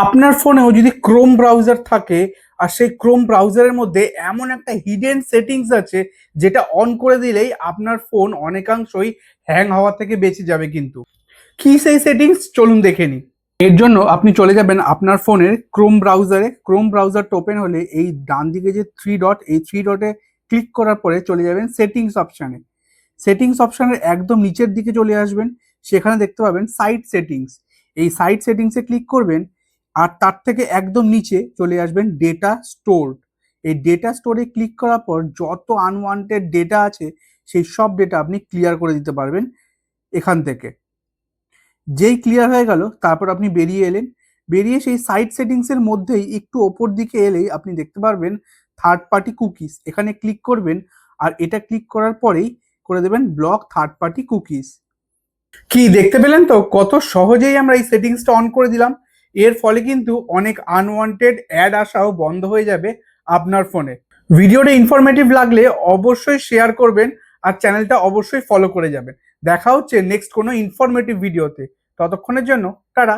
আপনার ফোনেও যদি ক্রোম ব্রাউজার থাকে আর সেই ক্রোম ব্রাউজারের মধ্যে এমন একটা হিডেন সেটিংস আছে যেটা অন করে দিলেই আপনার ফোন অনেকাংশই হ্যাং হওয়া থেকে বেঁচে যাবে। কিন্তু কি সেই সেটিংস, চলুন দেখে নিই। এর জন্য আপনি চলে যাবেন আপনার ফোনের ক্রোম ব্রাউজারে। ক্রোম ব্রাউজারটা ওপেন হলে এই ডান দিকে যে থ্রি ডট, এই থ্রি ডটে ক্লিক করার পরে চলে যাবেন সেটিংস অপশানে। সেটিংস অপশানের একদম নিচের দিকে চলে আসবেন, সেখানে দেখতে পাবেন সাইট সেটিংস। এই সাইট সেটিংসে ক্লিক করবেন আর তার থেকে একদম নিচে চলে আসবেন ডেটা স্টোর। এই ডেটা স্টোরে ক্লিক করার পর যত আনওয়ান্টেড ডেটা আছে সেই সব ডেটা আপনি ক্লিয়ার করে দিতে পারবেন এখান থেকে। যেই ক্লিয়ার হয়ে গেল তারপর আপনি বেরিয়ে এলেন। বেরিয়ে সেই সাইট সেটিংসের মধ্যেই একটু ওপর দিকে এলেই আপনি দেখতে পারবেন থার্ড পার্টি কুকিজ। এখানে ক্লিক করবেন আর এটা ক্লিক করার পরেই করে দেবেন ব্লক থার্ড পার্টি কুকিজ। কি দেখতে পেলেন তো কত সহজেই আমরা এই সেটিংসটা অন করে দিলাম। এর ফলে কিন্তু অনেক আনওয়ান্টেড অ্যাড আসাও বন্ধ হয়ে যাবে আপনার ফোনে। ভিডিওটা ইনফরমেটিভ লাগলে অবশ্যই শেয়ার করবেন আর চ্যানেলটা অবশ্যই ফলো করে যাবেন। দেখা হচ্ছে নেক্সট কোনো ইনফরমেটিভ ভিডিওতে। ততক্ষণের জন্য টাটা।